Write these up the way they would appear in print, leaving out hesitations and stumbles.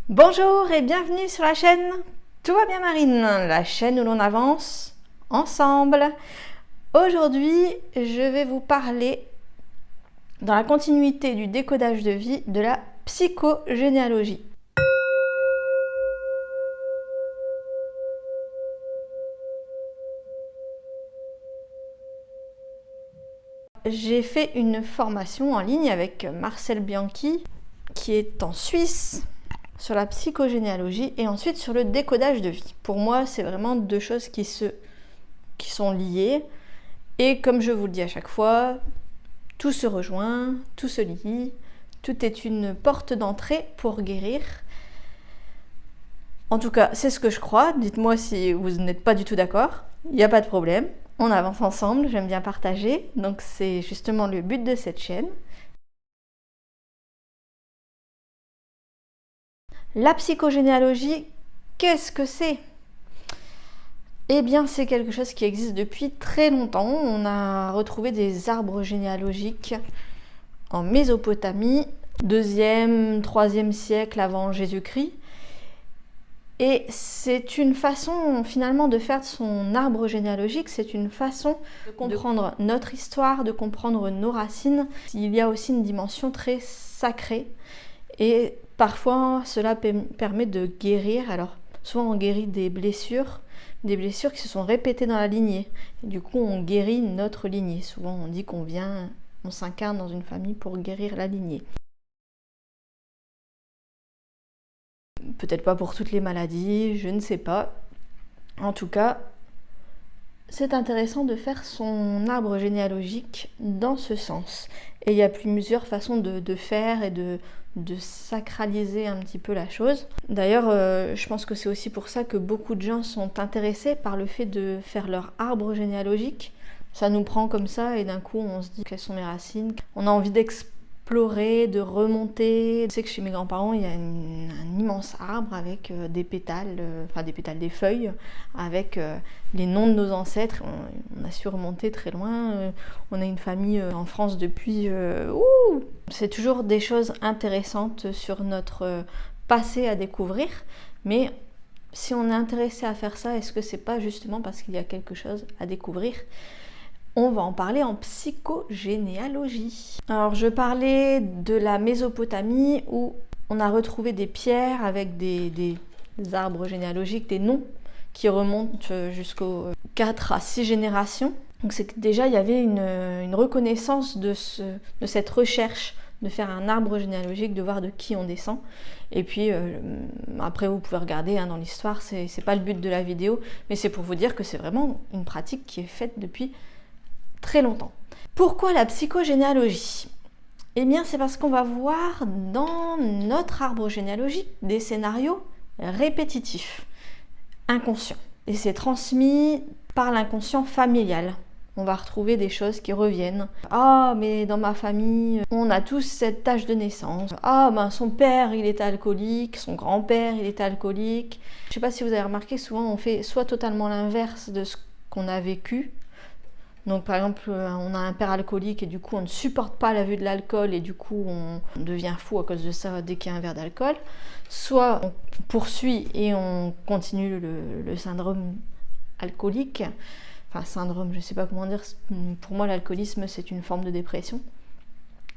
Bonjour et bienvenue sur la chaîne Tout va bien Marine, la chaîne où l'on avance ensemble. Aujourd'hui, je vais vous parler, dans la continuité du décodage de vie, de la psychogénéalogie. J'ai fait une formation en ligne avec Marcel Bianchi, qui est en Suisse, sur la psychogénéalogie et ensuite sur le décodage de vie. Pour moi, c'est vraiment deux choses qui sont liées. Et comme je vous le dis à chaque fois, tout se rejoint, tout se lie, tout est une porte d'entrée pour guérir. En tout cas, c'est ce que je crois. Dites-moi si vous n'êtes pas du tout d'accord. Il n'y a pas de problème. On avance ensemble, j'aime bien partager. Donc c'est justement le but de cette chaîne. La psychogénéalogie, qu'est-ce que c'est ? Eh bien, c'est quelque chose qui existe depuis très longtemps. On a retrouvé des arbres généalogiques en Mésopotamie, 2e, 3e siècle avant Jésus-Christ. Et c'est une façon finalement de faire son arbre généalogique, c'est une façon de comprendre notre histoire, de comprendre nos racines. Il y a aussi une dimension très sacrée et parfois cela permet de guérir. Alors souvent on guérit des blessures qui se sont répétées dans la lignée. Et du coup on guérit notre lignée. Souvent on dit on s'incarne dans une famille pour guérir la lignée. Peut-être pas pour toutes les maladies, je ne sais pas. En tout cas, c'est intéressant de faire son arbre généalogique dans ce sens. Et il y a plusieurs façons de faire et de sacraliser un petit peu la chose. D'ailleurs, je pense que c'est aussi pour ça que beaucoup de gens sont intéressés par le fait de faire leur arbre généalogique. Ça nous prend comme ça et d'un coup on se dit quelles sont mes racines. On a envie d'explorer, de remonter. Je sais que chez mes grands-parents, il y a un immense arbre avec des pétales, des feuilles, avec les noms de nos ancêtres. On a su remonter très loin. On a une famille en France depuis... C'est toujours des choses intéressantes sur notre passé à découvrir. Mais si on est intéressé à faire ça, est-ce que c'est pas justement parce qu'il y a quelque chose à découvrir ? On va en parler en psychogénéalogie. Alors je parlais de la Mésopotamie où on a retrouvé des pierres avec des arbres généalogiques, des noms qui remontent jusqu'aux 4 à 6 générations. Donc c'est que déjà il y avait une reconnaissance de cette recherche de faire un arbre généalogique, de voir de qui on descend. Et puis après vous pouvez regarder dans l'histoire, c'est pas le but de la vidéo, mais c'est pour vous dire que c'est vraiment une pratique qui est faite depuis très longtemps. Pourquoi la psychogénéalogie ? Eh bien, c'est parce qu'on va voir dans notre arbre généalogique des scénarios répétitifs, inconscients. Et c'est transmis par l'inconscient familial. On va retrouver des choses qui reviennent. Ah, mais dans ma famille, on a tous cette tâche de naissance. Ah, son père, il était alcoolique, son grand-père, il était alcoolique. Je ne sais pas si vous avez remarqué, souvent on fait soit totalement l'inverse de ce qu'on a vécu. Donc par exemple, on a un père alcoolique et du coup on ne supporte pas la vue de l'alcool et du coup on devient fou à cause de ça dès qu'il y a un verre d'alcool. Soit on poursuit et on continue le syndrome alcoolique. Enfin syndrome, je ne sais pas comment dire. Pour moi l'alcoolisme c'est une forme de dépression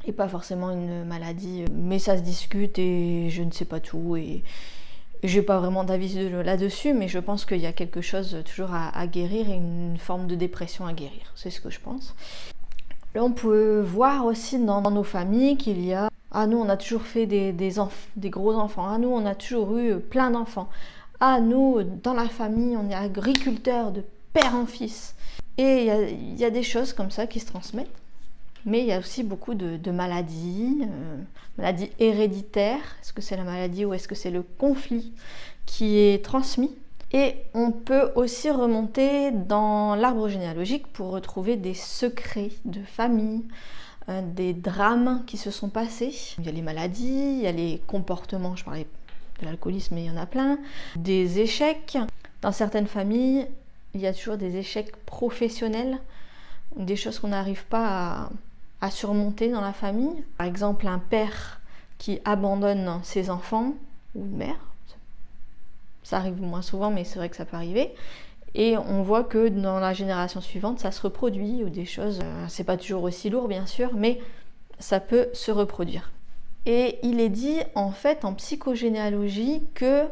et pas forcément une maladie. Mais ça se discute et je ne sais pas tout et j'ai pas vraiment d'avis là-dessus, mais je pense qu'il y a quelque chose toujours à guérir et une forme de dépression à guérir. C'est ce que je pense. Là, on peut voir aussi dans nos familles qu'il y a... Ah, nous, on a toujours fait des gros enfants. Ah, nous, on a toujours eu plein d'enfants. Ah, nous, dans la famille, on est agriculteurs de père en fils. Et il y a des choses comme ça qui se transmettent. Mais il y a aussi beaucoup de maladies, maladies héréditaires. Est-ce que c'est la maladie ou est-ce que c'est le conflit qui est transmis ? Et on peut aussi remonter dans l'arbre généalogique pour retrouver des secrets de famille, des drames qui se sont passés. Il y a les maladies, il y a les comportements, je parlais de l'alcoolisme, mais il y en a plein. Des échecs. Dans certaines familles, il y a toujours des échecs professionnels, des choses qu'on n'arrive pas à surmonter dans la famille. Par exemple, un père qui abandonne ses enfants, ou une mère. Ça arrive moins souvent, mais c'est vrai que ça peut arriver. Et on voit que dans la génération suivante, ça se reproduit, ou des choses, c'est pas toujours aussi lourd bien sûr, mais ça peut se reproduire. Et il est dit en fait en psychogénéalogie que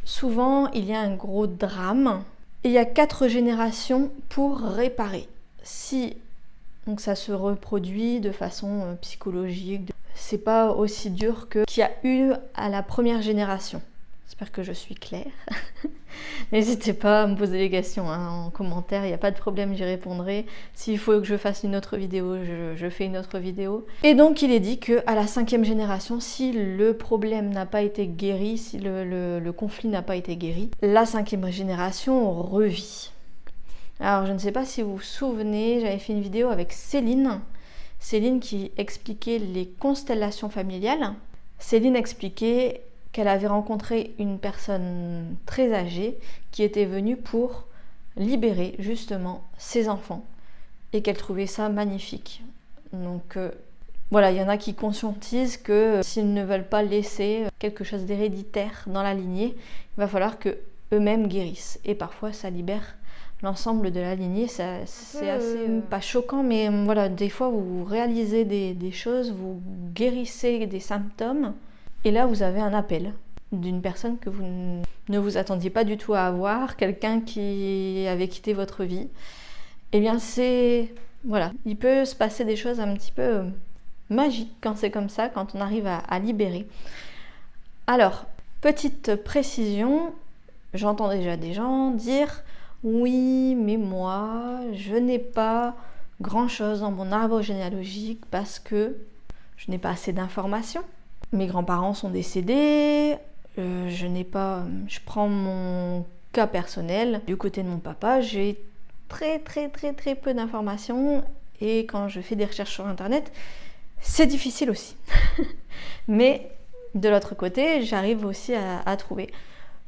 souvent il y a un gros drame, et il y a 4 générations pour réparer. Si donc ça se reproduit de façon psychologique, c'est pas aussi dur que qu'il y a eu à la première génération. J'espère que je suis claire. N'hésitez pas à me poser des questions en commentaire, il n'y a pas de problème, j'y répondrai. S'il faut que je fasse une autre vidéo, je fais une autre vidéo. Et donc il est dit qu'à la 5e génération, si le problème n'a pas été guéri, si le conflit n'a pas été guéri, la 5e génération revit. Alors je ne sais pas si vous vous souvenez, j'avais fait une vidéo avec Céline qui expliquait les constellations familiales. Céline expliquait qu'elle avait rencontré une personne très âgée qui était venue pour libérer justement ses enfants et qu'elle trouvait ça magnifique. Donc voilà, il y en a qui conscientisent que s'ils ne veulent pas laisser quelque chose d'héréditaire dans la lignée, il va falloir que eux-mêmes guérissent. Et parfois ça libère l'ensemble de la lignée, c'est assez pas choquant, mais voilà, des fois vous réalisez des choses, vous guérissez des symptômes. Et là, vous avez un appel d'une personne que vous ne vous attendiez pas du tout à avoir, quelqu'un qui avait quitté votre vie. Eh bien, voilà, il peut se passer des choses un petit peu magiques quand c'est comme ça, quand on arrive à libérer. Alors, petite précision, j'entends déjà des gens dire « Oui, mais moi, je n'ai pas grand-chose dans mon arbre généalogique parce que je n'ai pas assez d'informations. » Mes grands-parents sont décédés, je prends mon cas personnel. Du côté de mon papa, j'ai très peu d'informations et quand je fais des recherches sur internet, c'est difficile aussi. Mais de l'autre côté, j'arrive aussi à trouver.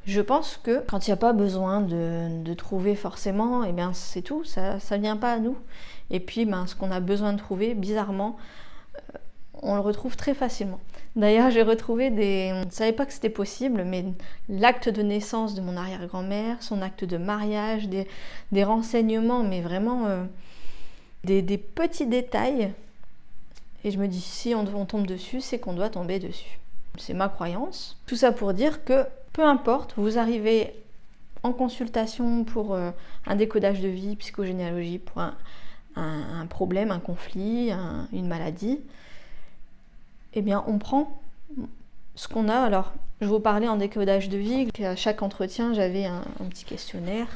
Je pense que quand il n'y a pas besoin de trouver forcément, eh bien c'est tout, ça vient pas à nous. Et puis ce qu'on a besoin de trouver, bizarrement, on le retrouve très facilement. D'ailleurs, j'ai retrouvé je ne savais pas que c'était possible, mais l'acte de naissance de mon arrière-grand-mère, son acte de mariage, des renseignements, mais vraiment des petits détails. Et je me dis, si on tombe dessus, c'est qu'on doit tomber dessus. C'est ma croyance. Tout ça pour dire que, peu importe, vous arrivez en consultation pour un décodage de vie, psychogénéalogie, pour un problème, un conflit, une maladie, eh bien, on prend ce qu'on a. Alors, je vous parlais en décodage de vie. À chaque entretien, j'avais un petit questionnaire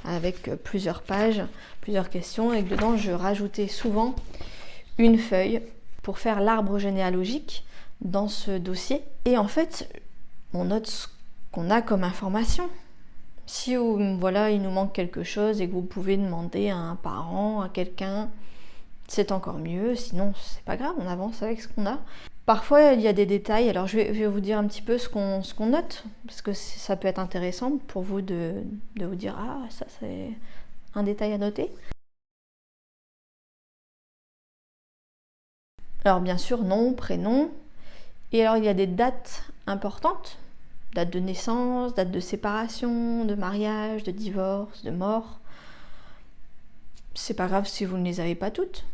avec plusieurs pages, plusieurs questions. Et dedans, je rajoutais souvent une feuille pour faire l'arbre généalogique dans ce dossier. Et en fait, on note ce qu'on a comme information. Si voilà, il nous manque quelque chose et que vous pouvez demander à un parent, à quelqu'un, c'est encore mieux. Sinon, c'est pas grave, on avance avec ce qu'on a. Parfois, il y a des détails. Alors, je vais vous dire un petit peu ce qu'on note, parce que ça peut être intéressant pour vous de vous dire « Ah, ça, c'est un détail à noter. » Alors, bien sûr, nom, prénom. Et alors, il y a des dates importantes. Date de naissance, date de séparation, de mariage, de divorce, de mort. C'est pas grave si vous ne les avez pas toutes.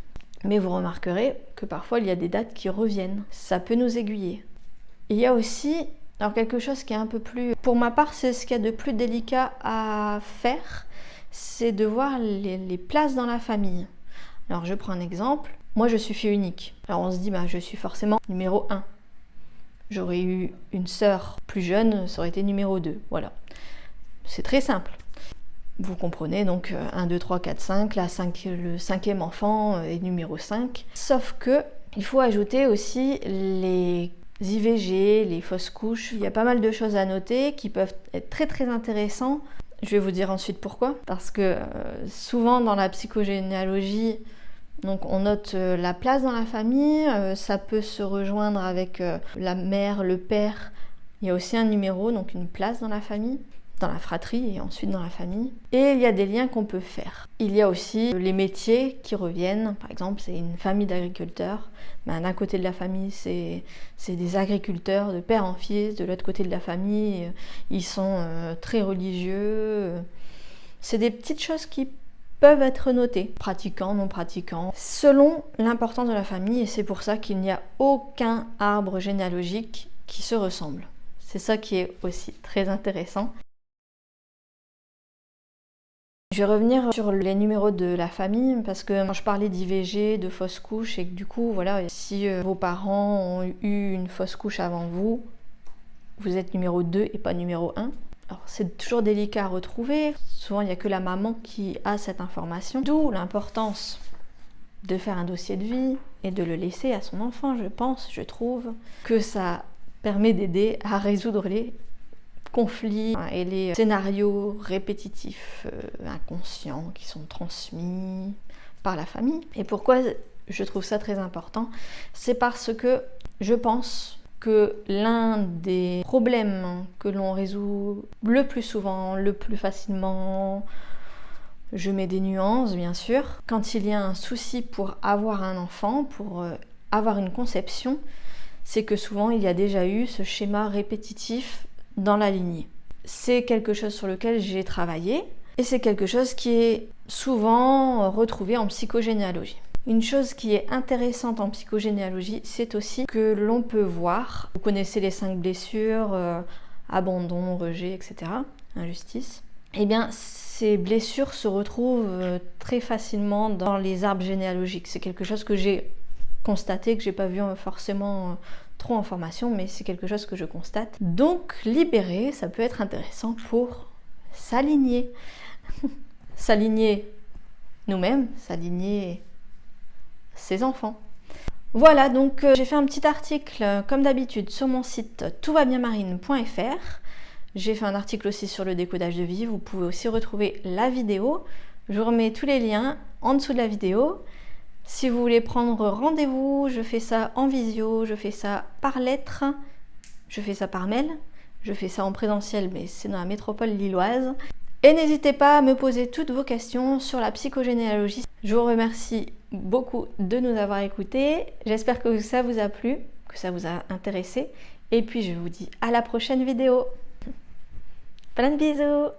Mais vous remarquerez que parfois il y a des dates qui reviennent. Ça peut nous aiguiller. Il y a aussi quelque chose qui est un peu plus... Pour ma part, c'est ce qu'il y a de plus délicat à faire, c'est de voir les places dans la famille. Alors je prends un exemple. Moi je suis fille unique. Alors on se dit, je suis forcément numéro 1. J'aurais eu une sœur plus jeune, ça aurait été numéro 2. Voilà. C'est très simple. Vous comprenez, donc 1, 2, 3, 4, 5, le 5e enfant est numéro 5. Sauf que il faut ajouter aussi les IVG, les fausses couches. Il y a pas mal de choses à noter qui peuvent être très intéressants. Je vais vous dire ensuite pourquoi. Parce que souvent dans la psychogénéalogie, donc on note la place dans la famille, ça peut se rejoindre avec la mère, le père. Il y a aussi un numéro, donc une place dans la famille. dans la fratrie et ensuite dans la famille. Et il y a des liens qu'on peut faire. Il y a aussi les métiers qui reviennent. Par exemple, c'est une famille d'agriculteurs. D'un côté de la famille, c'est des agriculteurs de père en fils. De l'autre côté de la famille, ils sont très religieux. C'est des petites choses qui peuvent être notées, pratiquants, non pratiquants, selon l'importance de la famille. Et c'est pour ça qu'il n'y a aucun arbre généalogique qui se ressemble. C'est ça qui est aussi très intéressant. Je vais revenir sur les numéros de la famille parce que je parlais d'IVG, de fausse couche et que du coup, voilà, si vos parents ont eu une fausse couche avant vous, vous êtes numéro 2 et pas numéro 1. Alors c'est toujours délicat à retrouver, souvent il n'y a que la maman qui a cette information, d'où l'importance de faire un dossier de vie et de le laisser à son enfant, je trouve que ça permet d'aider à résoudre les conflits et les scénarios répétitifs, inconscients, qui sont transmis par la famille. Et pourquoi je trouve ça très important? C'est parce que je pense que l'un des problèmes que l'on résout le plus souvent, le plus facilement, je mets des nuances bien sûr, quand il y a un souci pour avoir un enfant, pour avoir une conception, c'est que souvent il y a déjà eu ce schéma répétitif dans la lignée. C'est quelque chose sur lequel j'ai travaillé et c'est quelque chose qui est souvent retrouvé en psychogénéalogie. Une chose qui est intéressante en psychogénéalogie, c'est aussi que l'on peut voir, vous connaissez les 5 blessures, abandon, rejet, etc., injustice, eh bien ces blessures se retrouvent très facilement dans les arbres généalogiques. C'est quelque chose que j'ai constaté, que j'ai pas vu forcément trop en formation, mais c'est quelque chose que je constate. Donc libérer, ça peut être intéressant pour s'aligner. S'aligner nous-mêmes, s'aligner ses enfants. Voilà, donc j'ai fait un petit article comme d'habitude sur mon site toutvabienmarine.fr. J'ai fait un article aussi sur le décodage de vie, vous pouvez aussi retrouver la vidéo. Je vous remets tous les liens en dessous de la vidéo. Si vous voulez prendre rendez-vous, je fais ça en visio, je fais ça par lettre, je fais ça par mail, je fais ça en présentiel, mais c'est dans la métropole lilloise. Et n'hésitez pas à me poser toutes vos questions sur la psychogénéalogie. Je vous remercie beaucoup de nous avoir écoutés. J'espère que ça vous a plu, que ça vous a intéressé. Et puis je vous dis à la prochaine vidéo. Plein de bisous!